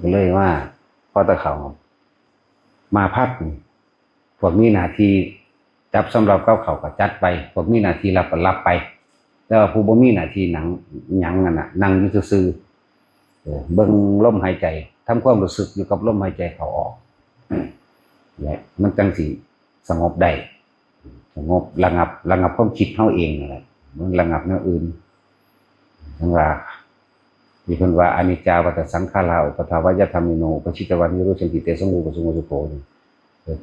ก็เลยว่าพอตะเขามาพัดพวกมีหน้าที่จับสำหรับเก้าเขาก็จัดไปพวกมีหน้าที่รับก็รับไปแล้วผู้บ่มีหน้าที่หนังหยังนั่นน่ะนั่งอยู่ซื่อเบิ่งลมหายใจทำความรู้สึกอยู่กับลมหายใจเข้าออกและมันจังสิสงบได้สงบระงับความคิดเฮาเองนั่นแหละมันระงับแนวอื่นทั้งว่ามีคนว่าอนิจจาวัฏสังขาราอุปทาวยธรรมิโนอุปชิตวานิโรธสันติเตสังโฆปสุโมสุโข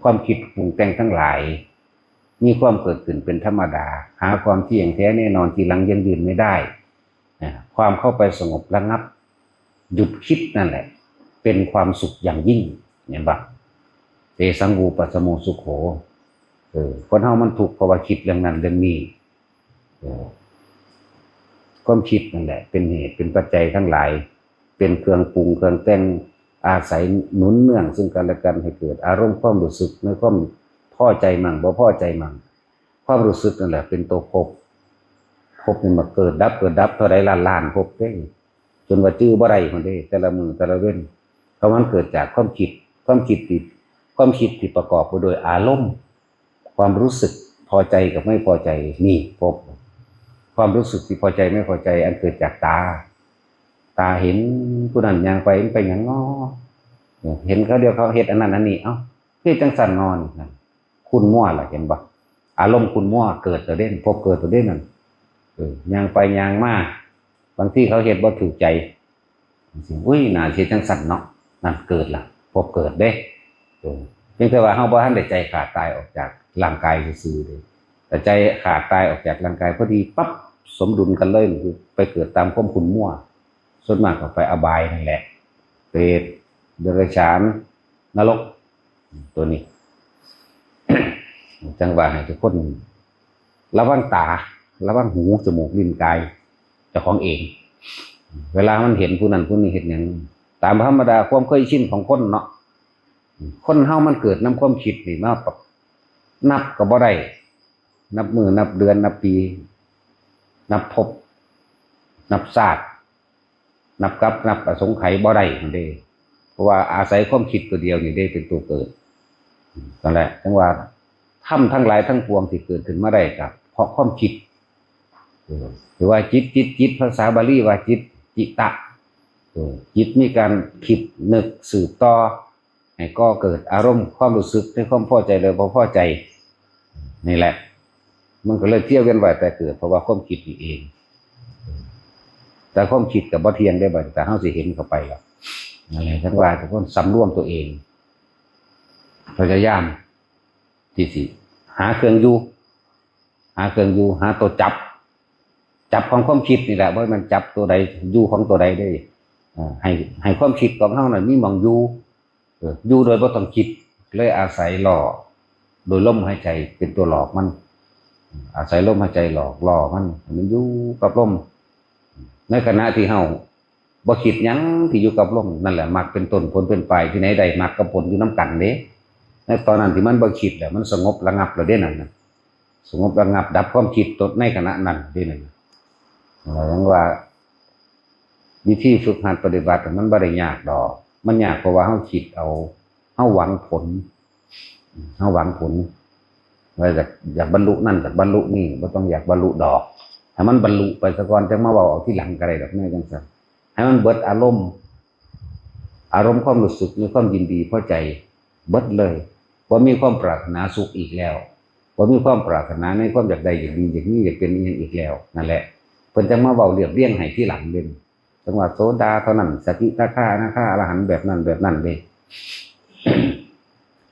ความคิดปรุงแต่งทั้งหลายมีความเกิดขึ้นเป็นธรรมดาหาความเที่ยงแท้แน่นอนที่ลังยั่งยืนไม่ได้ความเข้าไปสงบระงับหยุดคิดนั่นแหละเป็นความสุขอย่างยิ่งเห็นปะเตสังโฆปสุโมสุโขคนเฮามันทุกข์เพราะว่าคิดเรื่องนั้นเรื่องนี้ความคิดนั่นแหละเป็นเหตุเป็นปัจจัยทั้งหลายเป็นเครื่องปรุงเครื่องแต่งอาศัยหนุนเนื่องซึ่งกันและกันให้เกิดอารมณ์ความรู้สึกในความพอใจมั่งบ่พอใจมั่งความรู้สึกนั่นแหละเป็นตัวภพนี่มาเกิดดับเท่าไรล้านภพได้จนว่าจื้อบ่ได้คนได้แต่ละมือแต่ละเว้นเพราะมันเกิดจากความคิดที่ประกอบไปโดยอารมณ์ความรู้สึกพอใจกับไม่พอใจนี่ภพความรู้สึกที่พอใจไม่พอใจอันเกิดจากตาเห็นผู้นั้นย่างไปมันไปอย่างง้อเห็นเขาเดียวเขาเฮ็ดอันนั้นอันนี้เอ้าเฮ็ดจังสั่นนอนคุณมั่วล่ะเห็นบ่อารมณ์คุณมั่วเกิดตัวเด่นพบเกิดตัวเด่นนั่นย่างไปย่างมาบางทีเขาเฮ็ดบ่ถูกใจอุ้ยน่าสิจังสั่นเนาะนั่นเกิดล่ะพบเกิดเด้เพียงแต่ว่าเฮาบ่ทันได้ใจขาดตายออกจากร่างกายซื่อๆเด้แต่ใจขาดตายออกจากร่างกายพอดีปั๊บสมดุลกันเลยคือไปเกิดตามความคุณมั่วส่วนมากก็ไปอบายนั่นแหละเปรตเดรัจฉานนรกตัวนี้ จังหวะให้ทุกคนระวังตาระวังหูจมูกลิ้นกายเจ้าของเองเวลามันเห็นผู้นั้นผู้นี้เห็นอย่างตามธรรมดาความเคยชินของคนเนาะคนเฮามันเกิดน้ำความคิดนี่มาปรับนับก็บ่ได้นับมือนับเดือนนับปีนับภพนับชาตินับกับนับอสงไขยบ่ได้นั่นเด้เพราะว่าอาศัยความคิดตัวเดียวนี่ได้เป็นตัวเกิดนั่นแหละจังว่าธรรมทั้งหลายทั้งปวงที่เกิดขึ้นมาได้กับเพราะความคิดหรือว่าจิตภาษาบาลีว่าจิตะจิตมีการคิดนึกสืบต่อให้ก็เกิดอารมณ์ความรู้สึกในความพอใจเลยบ่พอใจนี่แหละมันก็เลยเที่ยวเวียนว่ายแต่เกิดเพราะว่าความคิดนี่เองแต่ความคิดกับบ่เที่ยงได้บ่แต่เฮาสิเห็นเข้าไปแล้วนั่นแหละทั้งว่าทุกคนสำรวมตัวเองพยายามที่สิหาเครื่องอยู่หาตัวจับของความคิดนี่แหละว่ามันจับตัวใดอยู่ของตัวใดได้ให้ความคิดของเฮาน่ะมีหม่องอยู่โดยบ่ต้องคิดเลยอาศัยหล่อโดยลมหายใจเป็นตัวหลอกมันอาศัยลมหายใจหลอกล่อมันอยู่กับลมในขณะที่เฮาบ่คิดหยังที่อยู่กับลมนั่นแหละมรรคเป็นต้นผลเป็นปลายที่ไหนได้มรรคกับผลอยู่นำกันเด้ในตอนนั้นที่มันบ่คิดแล้วมันสงบระงับแล้วเด้นั่นน่ะสงบระงับดับความคิดตดในขณะนั้นเด้นั่นอย่างว่าวิธีฝึกหัดปฏิบัติมันบ่ได้ยากดอกมันยากเพราะว่าเฮาคิดเอาเฮาหวังผลว่าอยากบรรลุนั่นอยากบรรลุนี่บ่ต้องอยากบรรลุดอกให้มันบรรลุไปซะก่อนจังมาเว้าเอาที่หลังก็ได้ดอกแม่จังซั่นให้มันเบิดอารมณ์ความรู้สึกมีความยินดีพอใจเบิดเลยบ่มีความปรารถนาสุขอีกแล้วบ่มีความปรารถนาในความอยากได้อย่างดีอย่างนี้อยากเป็นอย่างอีกแล้วนั่นแหละเพิ่นจังมาเว้าเรียบเรียงให้ที่หลังเด่นจังว่าโสดาเท่านั้นสกิทาคาอนาคาอรหันต์แบบนั้นเด้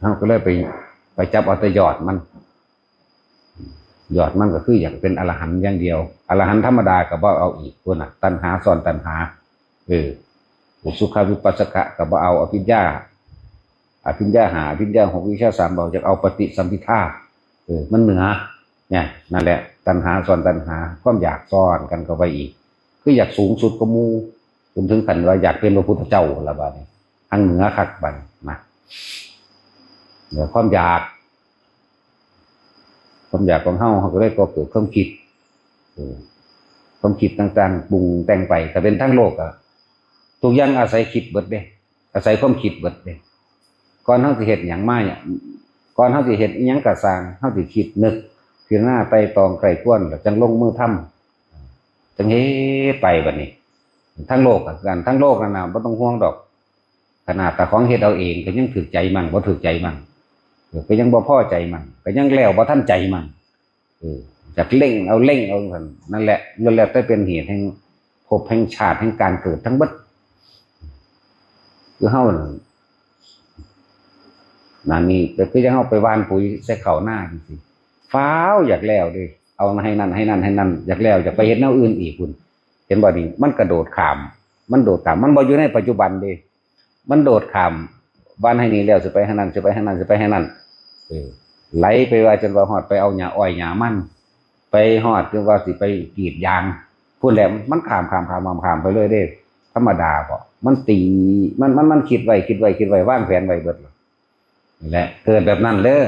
เฮาก็เลยไปจับเอาแต่ยอดมันก็คืออยากเป็นอรหันต์อย่างเดียวอรหันต์ธรรมดาก็บ่เอาอีกพุ่นน่ะตัณหาซ้อนตัณหาอุสุขวิปัสสกะก็บ่เอาอภิญญา5อภิญญา6วิชา3บ่จะเอาปฏิสัมภิทามันเหนือเนี่ยนั่นแหละตัณหาซ้อนตัณหาความอยากซ้อนกันเข้าไปอีกคืออยากสูงสุดกว่าหมู่จนถึงขั้นว่าอยากเป็นพระพุทธเจ้าละบาดนี้ทางเหนือคักบัดนะเดี๋ยวความอยากของเฮาก็เลยก็เกิดความคิดต่างๆปรุงแต่งไปแต่เป็นทั้งโลกอะทุกอย่างอาศัยคิดเบิดเด้ อาศัยความคิดเบิดเด้ก่อนเฮาสิเฮ็ดหยังมาเนี่ยก่อนเฮาสิเฮ็ดอิหยังก็สร้างเฮาสิคิดนึกพิจารณาไตร่ตรองไกร่ครวญแล้วจังลงมือทำจังเฮ็ดไปบัดนี้ทั้งโลกกันทั้งโลกนั่นน่ะบ่ต้องห่วงดอกขนาดแต่ของเฮ็ดเอาเองก็ยังถูกใจมั่งบ่ถูกใจมั่งก็ยังบ่พอใจมั่งก็ยังแล้วบ่ทันใจมั่งจากเร่งเอานั่นแหละนั่นแหละแต่เป็นเหตุแห่งภพแห่งชาติแห่งการเกิดทั้งเบิดคือเฮานั่นนี่แต่คือยังเฮาไปหว่านปุ๋ยใส่ข้าวหน้าจังซี่ฟ้าวอยากแล้วเด้เอาให้นั่นอยากแล้วอยากไปเฮ็ดแนวอื่นอีกคุณเห็นบ่นี่มันกระโดดข้ามมันบ่อยู่ในปัจจุบันเด้มันโดดข้ามบ้านให้นี่แล้วสิไปให้นั่นไหลไปว่าจนว่าฮอดไปเอาหญ้าอ้อยหญ้ามันไปฮอดจนว่าสิไปกรีดยางพูดแล้วมันข้ามไปเลยเด้ธรรมดาบ่มันตีมันคิดไว้วางแผนไว้เบิดนี่แหละเกิดแบบนั้นเด้อ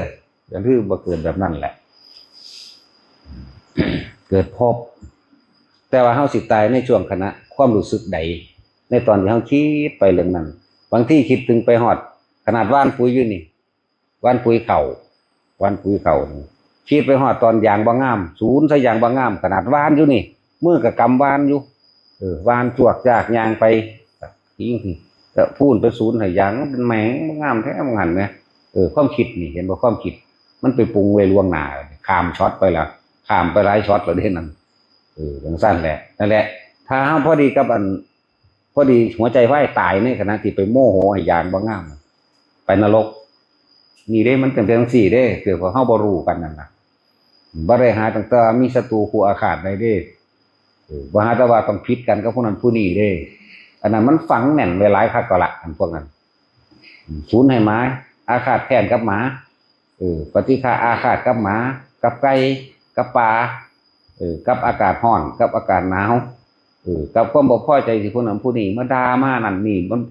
อย่างที่บ่เกิดแบบนั้นแหละ เกิดพบแต่ว่าเฮาสิตายในช่วงขณะความรู้สึกใดในตอนที่เฮาคิดไปเรื่องนั้นบางที่คิดถึงไปฮอดขนาดว่านปุ๋ยอยู่นี่ว่านปุ๋ยเข่าคิดไปฮอดตอนยางบ่งามศูนย์ใส่ยางบ่งามขนาดว่านอยู่นี่มือก็กำว่านอยู่ว่านจวกจากยางไปทิ้งแต่พูนไปศูนย์ให้ยางมันแหมงบ่งามแท้บ่หันแหมความคิดนี่เห็นบ่ความคิดมันไปปรุงไว้ล่วงหน้าข้ามช็อตไปแล้วข้ามไปหลายช็อตแล้วเด้นั่นจังซั่นแหละนั่นแหละถ้าเฮาพอดีกับพอดีหัวใจวายตายในขณะที่ไปโมโหให้ยางบ่งามไปนรกนี่เด้มันเป็นจังซี่เด้เกิดว่าเฮาบ่รู้กันนั่นน่ะบ่ได้หาตั้งแต่มีศัตรูคู่อาฆาตใดเด้บ่หาแต่ว่าต้องผิดกันกับผู้นั้นผู้นี้เด้อันนั้นมันฝังแน่นไว้หลายคักก็ละอันพวกนั้นศูนย์ให้หมาอาฆาตแค้นกับหมาปฏิฆาอาฆาตกับหมากับไก่กับปลากับอากาศร้อนกับอากาศหนาวกับความบ่พอใจสิผู้นั้นผู้นี้มาด่ามานั่นนี่มัน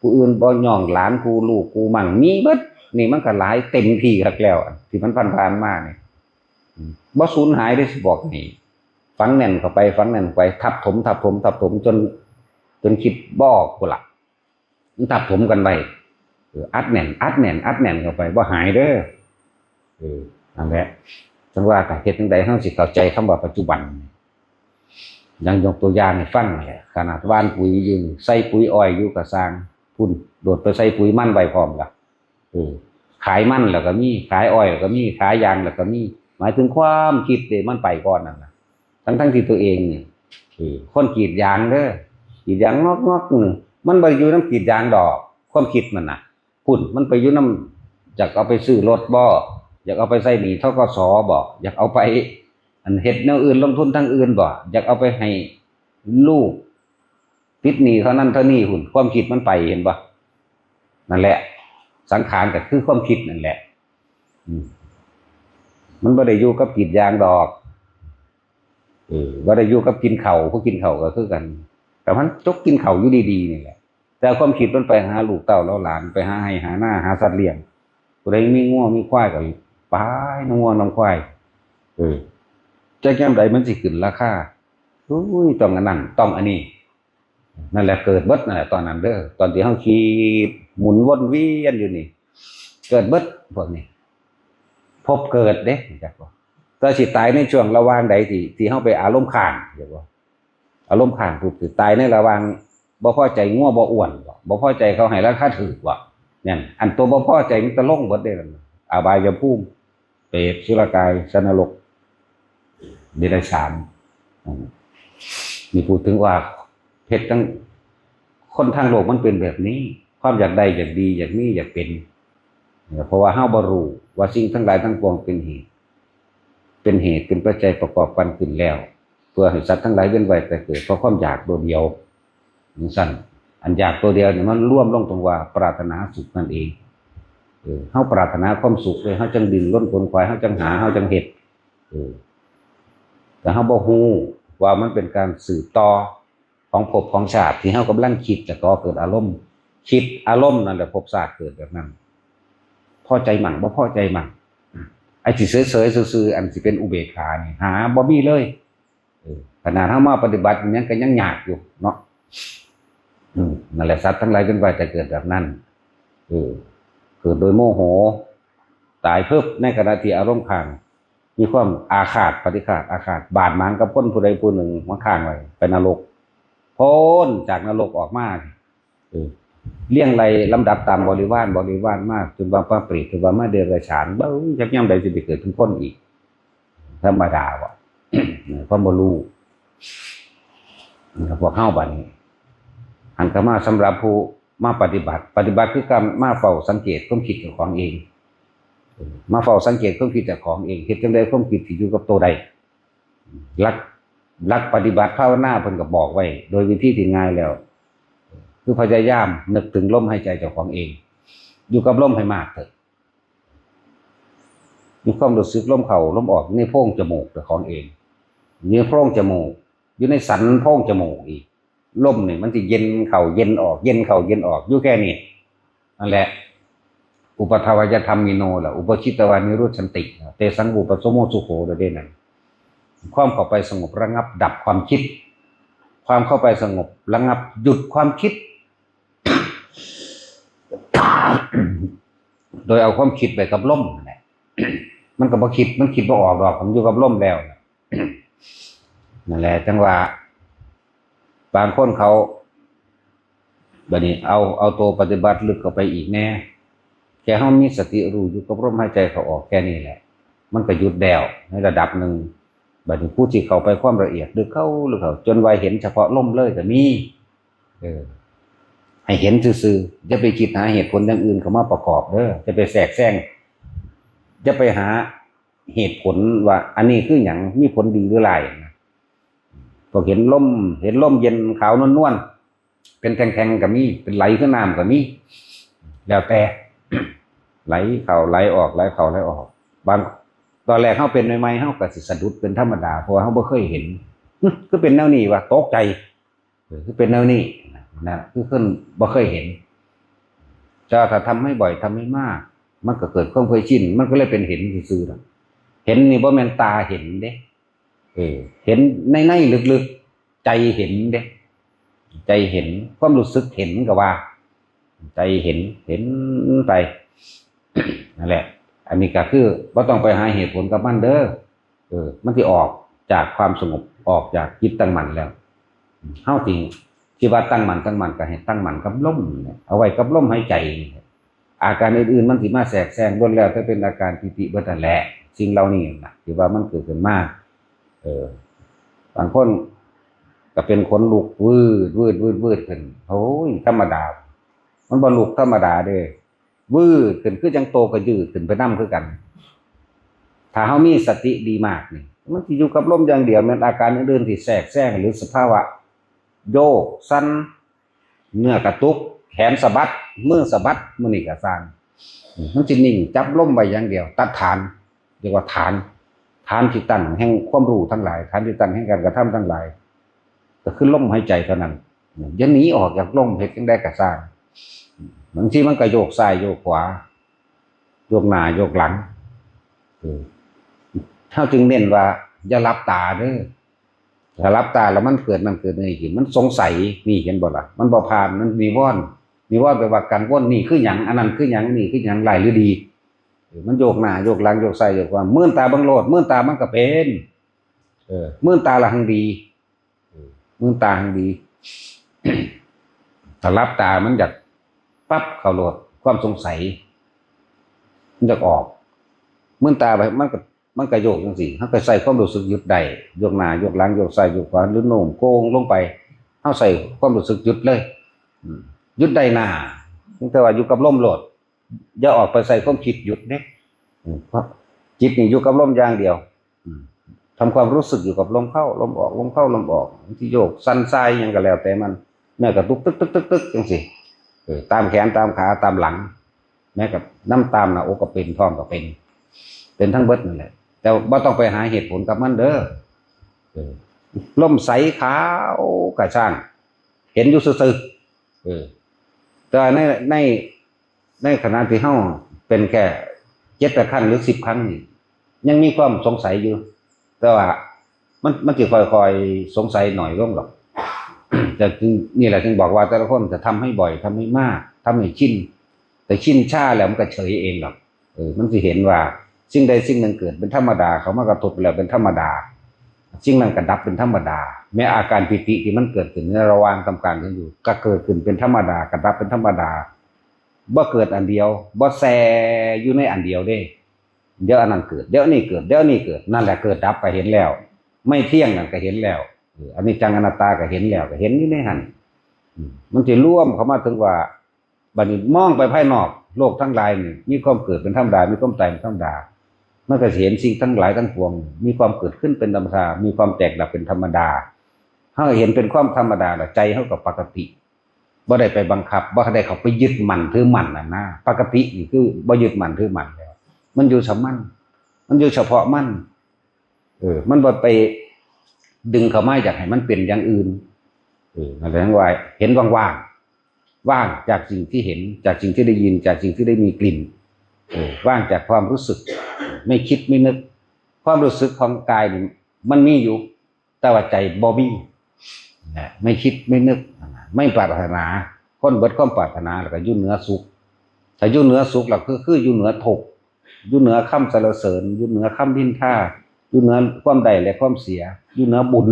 ผู้อื่นบ่ย่องหลานกูลูกกูมั่งมีเบิดนี่มันก็หลายเต็มที่คักแล้วที่มันผ่านมานี่บ่สูญหายได้สิบอกนี่ฝังแน่นเข้าไปทับถมจนคิดบ่กูล่ะมันทับถมกันไว้อัดแน่นเข้าไปบ่หายเด้อนั่นแหละจังว่าก็เฮ็ดจังได๋เฮาสิเข้าใจคำว่าปัจจุบันยังยกตัวอย่างให้ฟังแหละขนาดว่านปุ๋ยอยู่ใส่ปุ๋ยอ้อยอยู่ก็สร้างพุ่นโดดไปใส่ปุ๋ยมันไว้พร้อมล่ะขายมันแล้วก็มีขายอ้อยแล้วก็มีขายยางแล้วก็มีหมายถึงความคิดเด้มันไปก่อนนั่นน่ะทั้งที่ตัวเองนี่คนกรีดยางเด้อกรีดยางงอกๆมันบ่อยู่นำกรีดยางดอกความคิดมันน่ะพุ่นมันไปอยู่นำอยากเอาไปซื้อรถบ่อยากเอาไปใส่หนี้ธกสบ่อยากเอาไปอันเฮ็ดแนวอื่นลงทุนทางอื่นบ่อยากเอาไปให้ลูกติดหนี้เท่านั้นเท่านี้หุ่นความคิดมันไปเห็นบ่นั่นแหละสังขารก็คือความคิดนั่นแหละมันบ่ได้อยู่กับกรีดยางดอกบ่ได้อยู่กับกินข้าวผู้กินข้าวก็คือกันแต่มันจกกินข้าวอยู่ดีๆนี่แหละแต่ความคิดมันไปหาลูกเต้าแล้วหลานไปหาให้หาหน้าหาสัตว์เลี้ยงผู้ใดมีงัวมีควายก็ไปน้องงัวน้องควายจะแก้มใดมันสิขึ้นราคาต้องอันนั้นต้องอันนี้นั่นแหละเกิดเบิดนั่นแหละตอนนั้นเด้อตอนที่เฮาขี่หมุนวนเวียนอยู่นี่เกิดเบิดพวกนี้พบเกิดเด้จักบ่แต่สิตายในช่วงระหว่างใดที่เฮาไปอารมณ์ค้างจักบ่อารมณ์ค้างปุ๊บสิตายในระหว่างบ่พอใจงัวบ่อ้วนบ่พอใจเขาให้ราคาถูกบ่นั่นอันตัวบ่พอใจมันตะลงเบิดเด้นั่นอบายภูมิเปรตสุรกายสันนรกเดรัจฉานนี่พูดถึงว่าเพชรทั้งคนทางโลกมันเป็นแบบนี้ความอยากได้อยากดีอยากมีอยากเป็นเพราะว่าเฮาบ่รู้ว่าสิ่งทั้งหลายทั้งปวงเป็นเหตุเป็นปัจจัยประกอบกันขึ้นแล้วเพื่อให้สัตว์ทั้งหลายเว้นไว้แต่เกิดเพราะความอยากตัวเดียวสั่นอันอยากตัวเดียวนี่มันร่วมลงตรงว่าปรารถนาสุขนั่นเองเฮาปรารถนาความสุขเลยเฮาจังดิ้นรนขวนขวายเฮาจังหาเฮาจังเฮ็ดแต่เฮาบ่ฮู้ว่ามันเป็นการสืบต่อของภพของชาติที่เฮากำลังคิดจะก่อเกิดอารมณ์คิดอารมณ์นั่นแหละภพชาติเกิดแบบนั้นพอใจมั่งบ่พอใจมั่งไอ้ที่เฉยๆซื่อๆอันสิเป็นอุเบกขานี่หาบ่มีเลยขนาดเฮามาปฏิบัติยังก็ยังยากอยู่เนาะ นั่นแหละสัตว์ทั้งหลายจนกว่าจะเกิดแบบนั้นเกิดโดยโมโหตายเพิ่มในขณะที่อารมณ์ข้างมีความอาฆาตปฏิฆาตอาฆาตบาดหมางกับคนผู้ใดผู้หนึ่งมาข้างไว้ไปนรกพ้นจากนรกออกมาเลี้ยงไรลำดับตามบริวารมากจนบางพระปรีจนบางมาเดรัจฉานบ้ายักย่ำใดจะไปเกิดเป็นคนอีกธรรมดาวะเพราะบ่รู้พวกเข้าบัดนี้หันกมาสำหรับผู้มาปฏิบัติคือการมาเฝ้าสังเกตความคิดของเองมาเฝ้าสังเกตความคิดของเองคิดจังใดความคิดที่อยู่กับตัวใดลักปฏิบัติภาวนาเพิ่นก็บอกไว้โดยวิธีที่ง่ายแล้วคือพยายามนึกถึงลมหายใจเจ้าของเองอยู่กับลมให้มากเถอะมีความรู้สึกลมเข้าลมออกในโพรงจมูกเจ้าของเองในโพรงจมูกอยู่ในสันโพรงจมูกอีกลมนี่มันจะเย็นเข้าเย็นออกเย็นเข้าเย็นออกอยู่แค่นี้นั่นแหละอุปทวยธรรมมิโนล่ะอุปชิตวานิรุชันติเตสังอุปสมโมสุโขเด้นั่นความเข้าไปสงบระงับดับความคิดความเข้าไปสงบระงับหยุดความคิด โดยเอาความคิดไปกับลมนั่นแหละ มันก็บ่คิดมันคิดบ่ออกหรอกผมอยู่กับลมแล้ว นั่นแหละจังว่าบางคนเขาบัดนี้เอาตัวปฏิบัติลึกเข้าไปอีกแน่แค่เฮามีสติรู้อยู่กับลมหายใจเขาออกแค่นี้แหละมันก็หยุดแล้วในระดับหนึ่งบัดนี้ผู้ที่เข้าไปความละเอียดลึกเข้าจนว่าเห็นเฉพาะลมเลยก็มีให้เห็นซื่อๆอย่าไปคิดหาเหตุผลอย่างอื่นเข้ามาประกอบเด้อจะไปแทรกแซงจะไปหาเหตุผลว่าอันนี้คือหยังมีผลดีหรือไรพอเห็นลมเย็นขาวนวลๆเป็นแข็งๆก็มีเป็นไหลขึ้นน้ำก็มีแล้วแต่ ไหลเข้าไหลออกไหลเข้าไหลออกบางตอนแรกเขาเป็นใหม่ๆเขาก็สิสะดุดเป็นธรรมดาเพราะว่าเขาไม่เคยเห็นก็เป็นแนวนี้ว่าตกใจคือเป็นแนวนี้นะคือขึ้นไม่เคยเห็นจะถ้าทำให้บ่อยทำให้มากมันก็เกิดความเคยชินมันก็เลยเป็นเห็นซื่อๆเห็นนี่บ่แม่นตาเห็นเด้เห็นในลึกๆใจเห็นเด้ใจเห็นความรู้สึกเห็นก็ว่าใจเห็นไปนั่นแหละอันนี้ก็คือว่าต้องไปหาเหตุผลกับมันเด้อมันที่ออกจากความสงบออกจากจิตตั้งมั่นแล้วเฮาที่ว่าตั้งมั่นก็ให้ตั้งมั่นกับลมเอาไว้กับลมหายใจอาการอื่นๆมันสิมาแทรกแซงล้วนแล้วถ้าเป็นอาการปิติเบิดนั่นแหละสิ่งเหล่านี้นะที่ว่ามันเกิดขึ้นมาบางคนก็เป็นขนลุกวืดขึ้นโอ้ยธรรมดามันบ่ลุกธรรมดาเด้วืดขึ้นคือจังโตก็ยืดขึ้นไปนำคือกันถ้าเฮามีสติดีมากนี่มันสิอยู่กับลมอย่างเดียวมันอาการอื่นๆที่แทรกแซงหรือสภาวะโยกสั่นเนื้อกระตุกแขนสะบัดมือสะบัดมื้อนี้ก็สร้างมันสินิ่งจับลมไว้อย่างเดียวตัดฐานเรียกว่าฐานที่ตั้งแห่งความรู้ทั้งหลายฐานที่ตั้งแห่งการกระทำทั้งหลายก็คือลมหายใจเท่านั้นอย่าหนีออกจากลมเฮ็ดจังได๋ก็สร้างบางทีมันก็โยกซ้ายโยกขวาโยกหน้าโยกหลังเฮาจึงเน้นว่าอย่าหลับตาเด้อถ้าหลับตาแล้วมันเกิดนี่ขึ้นมันสงสัยนี่เห็นบ่ล่ะมันบ่ผ่านมันมีว่อนแปลว่าการว่นนี่คือหยังอันนั้นคือหยังนี่คือหยังร้ายหรือดีมันโยกหน้าโยกหลังโยกซ้ายโยกขวามื่นตาบังโลดมื่นตามันก็เป็นมื่นตาละหังดีมื่นตาหังดี ถ้าหลับตามันอยากปั๊บเข้าโลดความสงสัยมันจะออกมื่นตาไปมันก็โยกจังซี่เฮาก็ใส่ความรู้สึกหยุดได้โยกหน้าโยกหลังโยกซ้ายโยกขวาหรือโน้มโค้งลงไปเฮาใส่ความรู้สึกหยุดเลยหยุดได้หน้าแต่ว่าอยู่กับลมโลดอย่าออกไปใส่ความคิดหยุดเด้เพราะจิตนี่อยู่กับลมอย่างเดียวทำความรู้สึกอยู่กับลมเข้าลมออกลมเข้าลมออกที่โยกสั่นทรายหยังก็แล้วแต่มันแม้กระตุกตึกจังซี่ตามแขนตามขาตามหลังแม้กับน้ำตามหน้าอกก็เป็นท้องก็เป็นทั้งเบิดนั่นแหละแต่บ่ต้องไปหาเหตุผลกับมันเด้อลมใสขาวกระช่างเห็นอยู่ซื่อแต่ในขณะที่เฮาเป็นแค่7-8ครั้งหรือ10ครั้งนี่ยังมีความสงสัยอยู่แต่ว่ามันจะค่อยๆสงสัยหน่อยลงหรอก แต่นี่แหละจึงบอกว่าแต่ละคนจะทำให้บ่อยทำให้มากทำให้ชินแต่ชินช้าแล้วมันก็เฉยเองหรอกมันสิเห็นว่าสิ่งใดสิ่งหนึ่งเกิดเป็นธรรมดาเขามากระทบแล้วเป็นธรรมดาสิ่งนั้นก็ดับเป็นธรรมดาแม้อาการปิติที่มันเกิดขึ้นในระหว่างทำการกันอยู่ก็เกิดขึ้นเป็นธรรมดากระดับเป็นธรรมดาบ่เกิดอันเดียวบ่แซ่อยู่ในอันเดียวเด้เดี๋ยวอันนั้นเกิดเดี๋ยวนี้เกิดเดี๋ยวนี้เกิดนั่นแหละเกิดดับก็เห็นแล้วไม่เที่ยงนั่นก็เห็นแล้วอันนี้จังอนัตตาก็เห็นแล้วก็เห็นอยู่ในหันมันจะร่วมเข้ามาถึงว่าบัดนี้มองไปภายนอกโลกทั้งหลายนี่มีความเกิดเป็นธรรมดามีความตายเป็นธรรมดามันก็เห็นสิ่งทั้งหลายทั้งปวงมีความเกิดขึ้นเป็นธรรมดามีความแตกดับเป็นธรรมดาเฮาเห็นเป็นความธรรมดาแล้วใจเฮาก็ปกติบ่ได้ไปบังคับบ่ได้เข้าไปยึดมั่นถือมั่นน่ะนะปกตินี่คือบ่ยึดมั่นถือมั่นแล้วมันอยู่สมั่นมันอยู่เฉพาะมั่นมันบ่ไปดึงเข้ามาอยากให้มันเป็นอย่างอื่นนั่นแหละว่าเห็นว่างๆว่างจากสิ่งที่เห็นจากสิ่งที่ได้ยินจากสิ่งที่ได้มีกลิ่นว่างจากความรู้สึกไม่คิดไม่นึกความรู้สึกของกายนี่มันมีอยู่แต่ว่าใจบ่มีไม่คิดไม่นึกไม่ปรารถนาคนเบิดความปรารถนาแล้วก็อยู่เหนือสุขถ้าอยู่เหนือสุขแล้วคืออยู่เหนือทุกข์อยู่เหนือคำสรรเสริญอยู่เหนือคำนินทาอยู่เหนือความใดและความเสียอยู่เหนือบุญ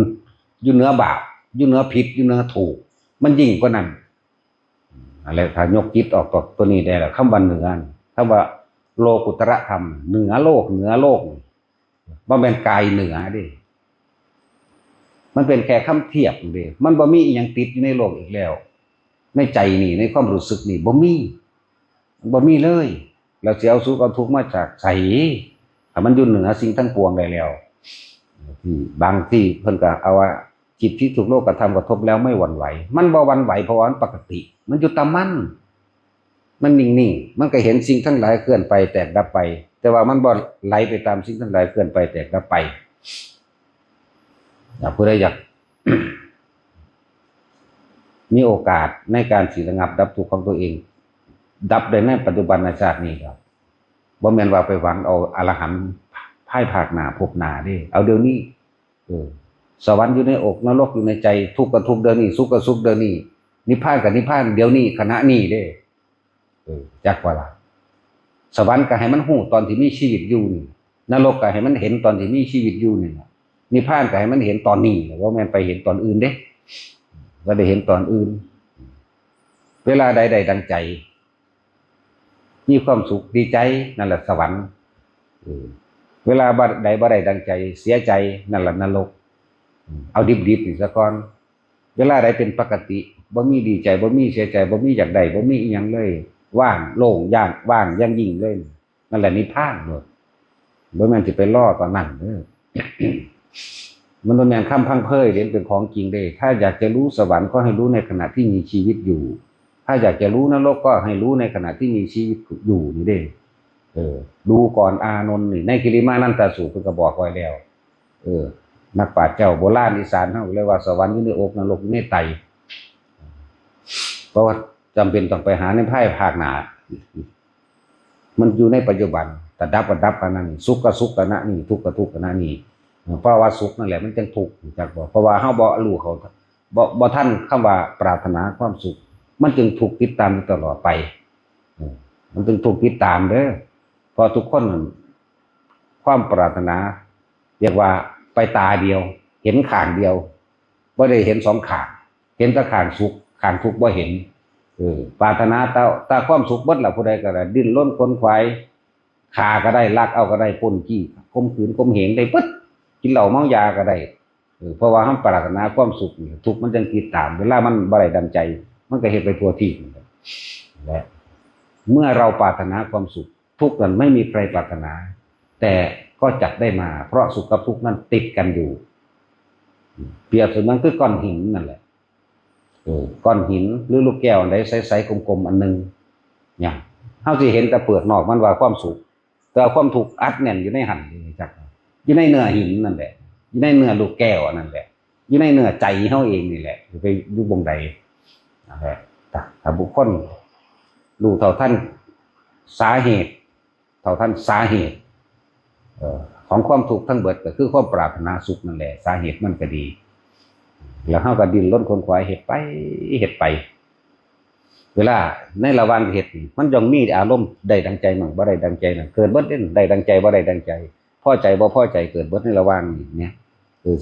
อยู่เหนือบาปอยู่เหนือผิดอยู่เหนือถูกมันยิ่งกว่านั้นอะไรถ้ายกจิตออกตัวนี้ได้แล้วคำว่าเหนือคำว่าโลกุตระธรรมเหนือโลกเหนือโลกบ่แม่นกายเหนือดิมันเป็นแค่คำเทียบเด้มันบ่มีอีหยังติดอยู่ในโลกอีกแล้วในใจนี่ในความรู้สึกนี่บ่มีเลยเราสิเอาสุขเอาทุกข์มาจากไสถ้ามันอยู่เหนือสิ่งทั้งปวงได้แล้วบางที่เพิ่นก็เอาว่าจิตที่ถูกโลกกระทำกระทบแล้วไม่หวั่นไหวมันบ่หวั่นไหวเพราะว่ามันปกติมันอยู่ตามมันนิ่งๆมันก็เห็นสิ่งทั้งหลายเคลื่อนไปแตกดับไปแต่ว่ามันบ่ไหลไปตามสิ่งทั้งหลายเคลื่อนไปแตกดับไปผู้ใดอยาก มีโอกาสในการสิระงับดับทุกข์ของตัวเองดับได้ในปัจจุบันชาตินี้ครับบ่แม่นว่าไปหวังเอาอรหันต์ภายภาคหน้าพบหน้าเด้เอาเดี๋ยวนี้สวรรค์อยู่ในอกนรกอยู่ในใจทุกข์ก็ทุกข์เดี๋ยวนี้สุขก็สุขเดี๋ยวนี้นิพพานก็นิพพานเดี๋ยวนี้ขณะนี้เด้จักว่าล่ะสวรรค์ก็ให้มันฮู้ตอนที่มีชีวิตอยู่นี่นรกก็ให้มันเห็นตอนที่มีชีวิตอยู่นี่นิพพานก็ให้มันเห็นตอนนี้ว่าแม่นไปเห็นตอนอื่นเด้บ่ได้เห็นตอนอื่นเวลาใดๆดังใจมีความสุขดีใจนั่นแหละสวรรค์เวลาใดบ่ได้ดังใจเสียใจนั่นแหละนรกเอาดิบๆนี่ซะก่อนเวลาใดเป็นปกติบ่มีดีใจบ่มีเสียใจบ่มีอยากได้บ่มีอีหยังเลยว่างโล่งย่างว่างอย่างยิ่งเลยนั่นแหละนิพพานเลยบ่แม่นสิไปล่อตอนนั้นเด้อ มันบ่แม่นคำพังเพ้อเด้เป็นของจริงเด้ถ้าอยากจะรู้สวรรค์ก็ให้รู้ในขณะที่มีชีวิตอยู่ถ้าอยากจะรู้นรกก็ให้รู้ในขณะที่มีชีวิตอยู่นี่เด้ดูก่อนอานนท์นี่ในกิริมานันตสูตรเพิ่นก็บอกไว้แล้วนักปราชญ์เจ้าโบราณอีสานเฮาเรียกว่าสวรรค์อยู่ในอกนรกอยู่ในไตเพราะว่าจำเป็นต้องไปหาในภายภาคหน้ามันอยู่ในปัจจุบันแต่ดับก็ดับกันนั่นสุขก็สุขกันนะนี่ทุกข์ก็ทุกข์กันนะนี่เพราะว่าสุขนั่นแหละมันจังทุกข์จักบ่เพราะว่าเฮาบ่รู้เขาบ่ทันคำว่าปรารถนาความสุขมันจึงถูกติดตามตลอดไปมันจึงถูกติดตามเด้อพอทุกคนความปรารถนาเรียกว่าไปตาเดียวเห็นข้างเดียวบ่ได้เห็นสองข้างเห็นแต่ข้างสุขข้างทุกข์บ่เห็นปรารถนาตาความสุขเบิดล่ะผู้ใดก็ได้ดิ้นรนขวนขวายฆ่าก็ได้ลักเอาก็ได้ปล้นจี้ข่มขืนข่มเหงได้ปึ๊ดกินเหล้าเมายาก็ได้เพราะว่าเฮาปรารถนาความสุขทุกข์มันจังติดตามเวลามันบ่ได้ดังใจมันก็เฮ็ดไปทั่วที่และเมื่อเราปรารถนาความสุขทุกข์นั้นไม่มีใครปรารถนาแต่ก็จักได้มาเพราะสุขกับทุกข์นั้นติดกันอยู่เปรียบเสมือนคือก้อนหินนั่นแหละก้อนหินหรือลูกแก้วอันใดใสๆกลมๆอันนึงเนี่ยเฮาสิเห็นแต่เปลือกนอกมันว่าความสุขแต่ความทุกข์อัดแน่นอยู่ในหันนี่จักอยู่ในเนื้อหินนั่นแหละอยู่ในเนื้อลูกแก้วนั่นแหละอยู่ในเนื้อใจเฮาเองนี่แหละไปอยู่บ่งใดนั่นแหละถ้าบุคคลรู้เท่าทันสาเหตุของความทุกข์ทั้งเบิดก็คือความปรารถนาสุขนั่นแหละสาเหตุมันก็ดี แล้วเฮาก็ดิ้นรนขนขวายเฮ็ดไปเวลาในระหว่างเฮ็ดมันย่อมมีอารมณ์ได้ดังใจมั่งบ่ได้ดังใจนั่นเกิดเบิดเด้ได้ดังใจบ่ได้ดังใจพอใจบ่พอใจเกิดเบิดในระหว่างนี้เนี่ย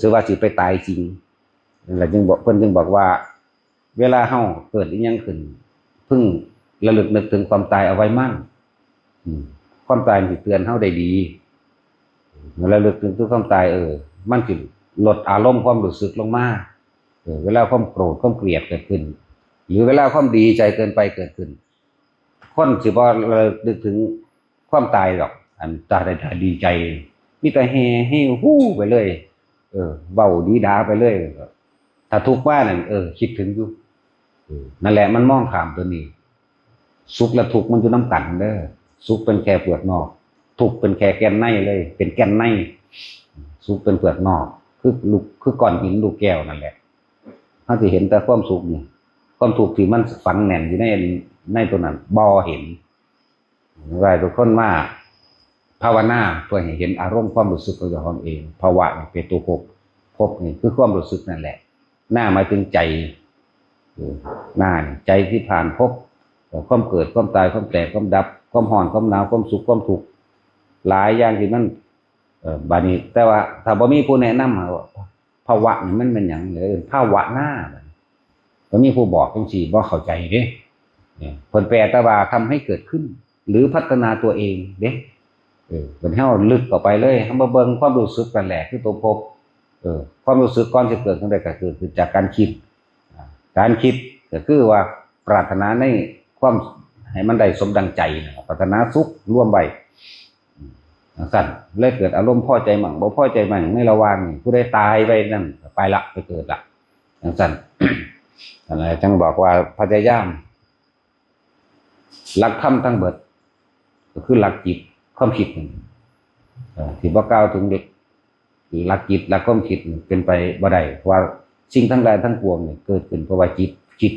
สิว่าสิไปตายจริงนั่นแหละจึงบอกเพิ่นจึงบอกว่าเวลาเฮาเกิดอีหยังขึ้นพึงระลึกนึกถึงความตายเอาไว้มั่นความตายสิเตือนเฮาได้ดีระลึกถึงความตายมันสิลดอารมณ์ความรู้สึกลงมาเวลาความโกรธความเกลียดเกิดขึ้นหรือเวลาความดีใจเกินไปเกิดขึ้นคนสิบ่นึกถึงความตายหรอกอันตาได้ดีใจมีแต่เฮฮู้ไปเลยเว้าดีดาไปเลยถ้าทุกข์ว่านั่นคิดถึงอยู่นั่นแหละมันมองข้ามตัวนี้สุขและทุกข์มันอยู่นำกันเด้อสุขเป็นแค่เปลือกนอกทุกข์เป็นแค่แก่นในเลยเป็นแก่นในสุขเป็นเปลือกนอกคือก้อนหินลูกแก้วนั่นแหละถ้าสิเห็นแต่ความสุขนี่ความทุกข์ที่มันฝังแน่นอยู่ในตัวนั้นบ่เห็นว่าทุกคนว่าภาวนาเพื่อให้เห็นอารมณ์ความรู้สึกของตัวเองภาวะเป็นตัวภพนี่คือความรู้สึกนั่นแหละหน้าหมายถึงใจหน้าใจที่ผ่านภพความเกิดความตายความแตกความดับความร้อนความหนาวความสุขความทุกข์หลายอย่างที่มันบาดนี้แต่ว่าถ้าบ่มีผู้แนะนำว่าภาวะนี่มันเป็นหยังภาวะหน้าบ่มีผู้บอกจังซี่บ่เข้าใจเด้เนี่ยเพิ่นแปลแต่ว่าทำให้เกิดขึ้นหรือพัฒนาตัวเองเด้เพิ่นเฮาลึกเข้าไปเลยเฮามาเบิ่งความรู้สึกกันแหละคือตัวภพความรู้สึกก่อนจะเกิดขึ้นได้ก็คือจากการคิดก็คือว่าปรารถนาในความให้มันได้สมดังใจปรารถนาสุขร่วมไว้สั่นเลยเกิดอารมณ์พอใจมั่งบ่พอใจมั่งในระหว่างผู้ใดตายไปนั่นไปละไปเกิดละอย่างสั่นอะไรจังบอกว่าพยายามหลักธรรมทั้งเบิดก็คือหลักจิตความคิดที่บ่กล่าวถึงเด็กหลักจิตหลักความคิดเป็นไปบ่ได้เพราะว่าสิ่งทั้งหลายทั้งปวงเนี่ยเกิดขึ้นเพราะว่าจิต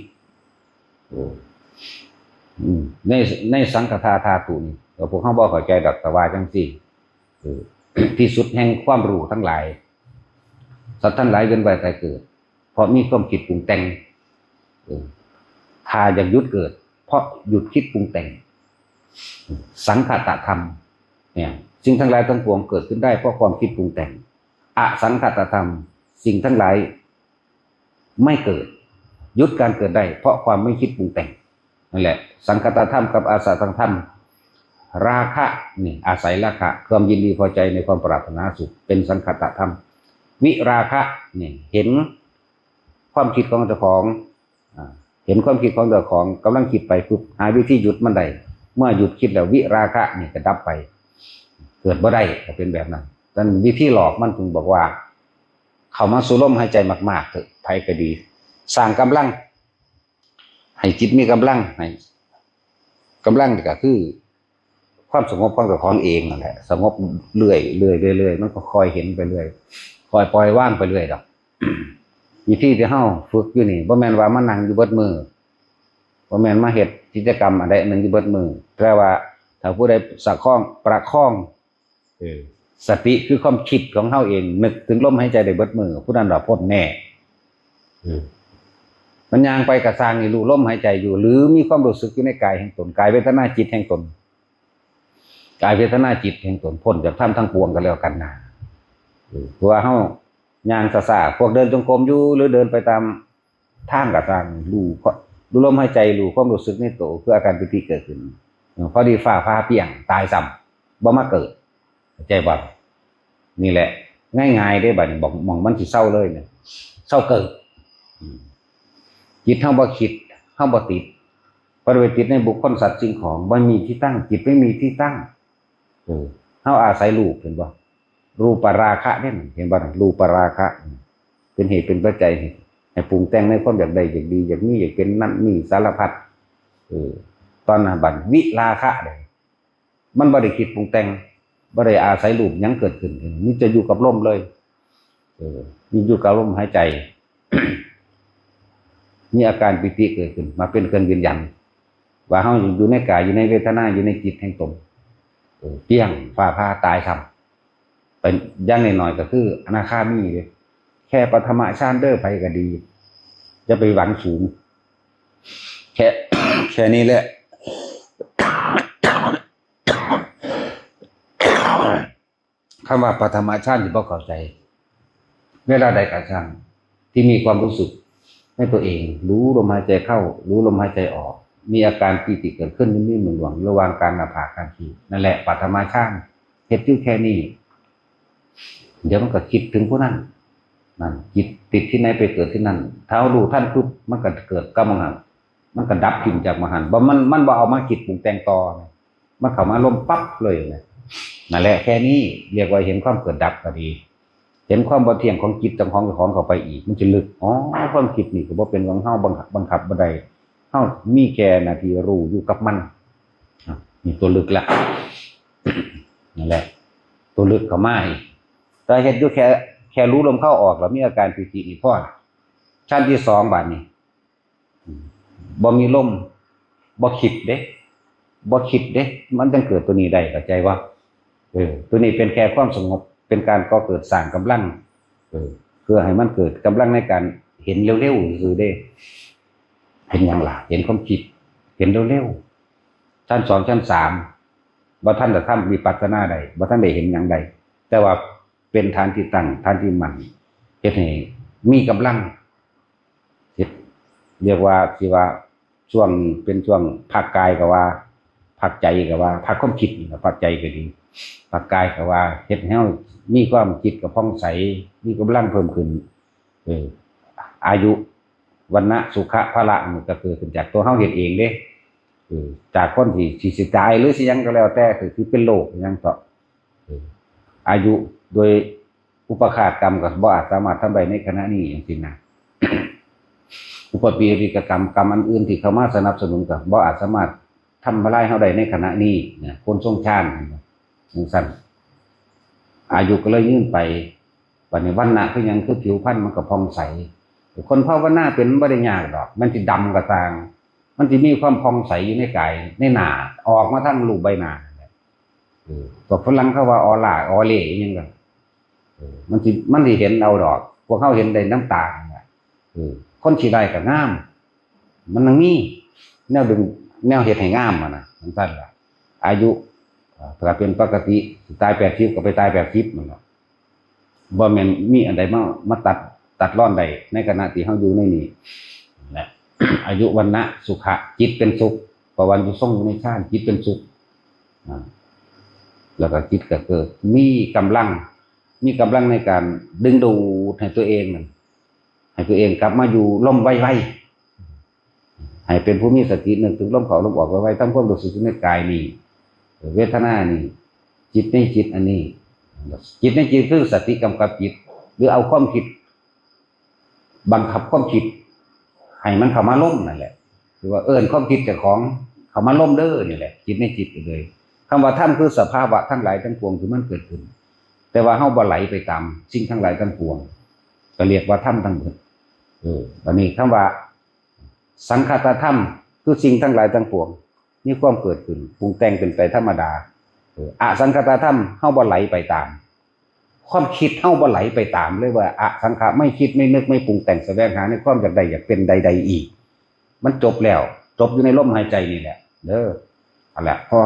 ในสังขทาธาตุนี่พวกเขาบ่เข้าใจดอกแต่ว่าจังซี่ที่สุดแห่งความรู้ทั้งหลายสัตว์ทั้งหลายเวียนว่ายตายเกิดเพราะมีความคิดปรุงแต่งถ้าอยากหยุดเกิดเพราะหยุดคิดปรุงแต่งสังขตธรรมเนี่ยสิ่งทั้งหลายทั้งปวงเกิดขึ้นได้เพราะความคิดปรุงแต่งอสังขตธรรมสิ่งทั้งหลายไม่เกิดหยุดการเกิดได้เพราะความไม่คิดปรุงแต่งนั่นแหละสังคตธรรมกับอาสังธรรมราคะนี่อาศัยราคะความยินดีพอใจในความปรารถนาสุขเป็นสังคตธรรมวิราคะนี่เห็นความคิดของเจ้าของเห็นความคิดของเจ้าของกำลังคิดไปปุ๊บหาวิธีหยุดมันได้เมื่อหยุดคิดแล้ววิราคะนี่จะดับไปเกิดบ่ได้จะเป็นแบบนั้นดังนั้นวิธีหลอกมันถึงบอกว่าเข้ามาสู่ลมหายใจมากๆเถอะไผก็ดีสร้างกำลังให้จิตมีกำลังให้กำลังนี่ก็คือความสงบของเจ้าของเองนั่นแหละสงบเรื่อยมันก็คอยเห็นไปเรื่อยคอยปล่อยว่างไปเรื่อยดอกวิธีที่เฮาฝึกอยู่นี่บ่แม่นว่ามานั่งอยู่เบิดมือบ่แม่นมาเฮ็ดกิจกรรมอะไรนึงอยู่เบิดมือแต่ว่าถ้าผู้ใดประคองสติคือความคิดของเฮาเองนึกถึงลมหายใจได้เบิดมือผู้นั้นว่าพ้นแน่มันย่างไปกระสร้างนี่รู้ลมหายใจอยู่หรือมีความรู้สึกอยู่ในกายแห่งตนกายเวทนาจิตแห่งตนกายเวทนาจิตแห่งตนพ้นจากธรรมทั้งปวงกันแล้วกันนะเพราะว่าเฮาย่างซ่าๆพวกเดินจงกรมอยู่หรือเดินไปตามทางกระสร้างรู้ลมหายใจรู้ความรู้สึกในตัวคืออาการปิติเกิดขึ้นพอดีฟ้าผ่าเปรี้ยงตายซ้ำบ่มาเกิดใจบ่นี่แหละง่ายๆได้บัดนี้บอกมองมันสิเศร้าเลยเนี่ยเศร้าเกิดจิตเฮาบ่คิดเฮาบ่ติดปริเวติดในบุคคลสัตว์สิ่งของบ่มีที่ตั้งจิตไม่มีที่ตั้งเฮาอาศัยรูปเห็นบ่รูปราคะเนี่ยเห็นบ่รูปราคะเป็นเหตุเป็นปัจจัยให้ปรุงแต่งในความอยากได้อยากดีอยากมีอยากเป็นนั่นนี่สารพัดตอนนั้นบัดวิราคะเด้มันบ่ได้คิดปรุงแต่งบ่ได้อาศัยรูปหยังเกิดขึ้นนี่จะอยู่กับลมเลยอยู่กับลมหายใจ มีอาการปิติเกิดขึ้นมาเป็นเครื่องยืนยันว่าเฮาอยู่ในกายอยู่ในเวทนาอยู่ในจิตแห่งตนเปี้ยงฟ้าผ่าตายซ้ำเป็นอย่างน้อยๆก็คืออนาคามีเลย แค่ปฐมฌานเด้อไปก็ดีจะไปหวังสูงแค่แค่นี้แหละคำว่าปฐมฌานที่บ่เข้าใจเวลาใดก็ช่างที่มีความรู้สึกให้ตัวเองรู้ลมหายใจเข้ารู้ลมหายใจออกมีอาการปีติเกิดขึ้นนิ่มๆหน่วงๆระหว่างกลางหน้าผากกลางคิ้วนั่นแหละปฐมฌานเฮ็ดอยู่แค่นี้เดี๋ยวมันก็คิดถึงผู้นั้นนั่นจิตติดที่ไหนไปเกิดที่นั่นเท้ารู้ท่านปุ๊บมันก็เกิดกำลังมันก็ดับทิ้งจากมหันต์บ่มันบ่เอามาคิดปรุงแต่งต่อมันเข้ามาลมปั๊บเลยนั่นแหละแค่นี้เรียกว่าเห็นความเกิดดับก็ดีเห็นความบ่เที่ยงของจิตของเข้าไปอีกมันจะลึกความคิดนี่ก็บ่เป็นของเฮาบังคับบ่ได้เฮามีแค่หน้าที่รู้อยู่กับมันนี่ตัวลึกละนั่นแหละตัวลึกเข้ามาแต่เฮ็ดอยู่แค่รู้ลมเข้าออกแล้วมีอาการปีติอีกพอชั้นที่2บาดนี้บ่มีลมบ่คิดเด้มันจึงเกิดตัวนี้ได้เข้าใจว่าตัวนี้เป็นแค่ความสงบเป็นการก่อเกิดสร้างกำลังเพื่อให้มันเกิดกำลังในการเห็นเร็วๆคือได้เห็นอย่างล่ะเห็นความคิดเห็นเร็วๆชั้น2ชั้น3บ่ทันจะทำวิปัสสนาใดบ่ทันได้เห็นอย่างใดแต่ว่าเป็นฐานที่ตั้งฐานที่มั่นเฮ็ดให้มีกำลังเรียกว่าที่ว่าช่วงเป็นช่วงภาคกายก็ว่าภาคใจก็ว่าภาคความคิดนี่ภาคใจก็ดีภาคกายก็ว่าเฮ็ดให้เฮามีความคิดกับผ่องใสมีกำลังเพิ่มขึ้นอายุวรรณะสุขะพละมันก็เกิดขึ้นจากตัวเฮาเฮ็ดเองเด้จากคนที่สิตายหรือสิหยังก็แล้วแต่คือเป็นโรคหยังก็อายุโดยอุปคาตกรรมก็บ่อาจสามารถทำได้ในขณะนี้จังซี่นะอุปปีริกกรรมอันอื่นที่เข้ามาสนับสนุนก็บ่อาจสามารถทำลายเฮาได้ในขณะนี้นะคนทรงฌานจังซั่นอายุก็เลยยืนไปบัดนี้วรรณะคือหยังคือผิวพรรณมันก็ผ่องใสคนภาวนาเป็นบ่ได้ยากดอกมันสิดำก็ตามมันสิมีความผ่องใสอยู่ในกายในหน้าออกมาทางรูปใบหน้าก็ฝรั่งเขาว่าออร่าออเล่อีหยังก็มันสิเห็นเอาดอกพวกเฮาเห็นได้น้ำตาคนสิได้ก็งามมันยังมีแนวดึงแนวเฮ็ดให้งามนะจังซั่นล่ะอายุถ้าเป็นปกติตาย80ก็ไปตาย80นั่นล่ะบ่แม่นมีอันใดมาตัดร่อนได้ในขณะที่เฮาอยู่ในนี้แหละ อายุวรรณะสุขะจิตเป็นสุขเพราะวันอยู่ทรงอยู่ในฌานจิตเป็นสุขแล้วก็จิตก็เกิดมีกำลังในการดึงดูดให้ตัวเองนั่นให้ตัวเองกลับมาอยู่ลมไวๆให้เป็นผู้มีสตินึกถึงลมเข้าลมออกไวๆทำความรู้สึกในกายนี่เวทนานี่จิตในจิตอันนี้จิตในจิตคือสติกำกับจิตหรือเอาความคิดบังคับความคิดให้มันเข้ามาล่มนั่นแหละคือว่าความคิดเจ้าของเข้ามาล่มเด้อนี่แหละจิตในจิตเลยคำว่าธรรมคือสภาวะทั้งหลายทั้งปวงที่มันเกิดขึ้นแต่ว่าเฮาบ่ไหลไปตามสิ่งทั้งหลายทั้งปวงก็เรียกว่าธรรมทั้งหมดอันนี้คำว่าสังคตธรรมคือสิ่งทั้งหลายทั้งปวงมีความเกิดขึ้นปรุงแต่งเป็นไปธรรมดาอสังคตธรรมเฮาบ่ไหลไปตามความคิดเฮาบ่ไหลไปตามเลยว่าอสังขะไม่คิดไม่นึกไม่ปรุงแต่งแสวงหาในความอยากได้อยากเป็นใดๆอีกมันจบแล้วจบอยู่ในลมหายใจนี่แหละเด้อนั่นแหละพอ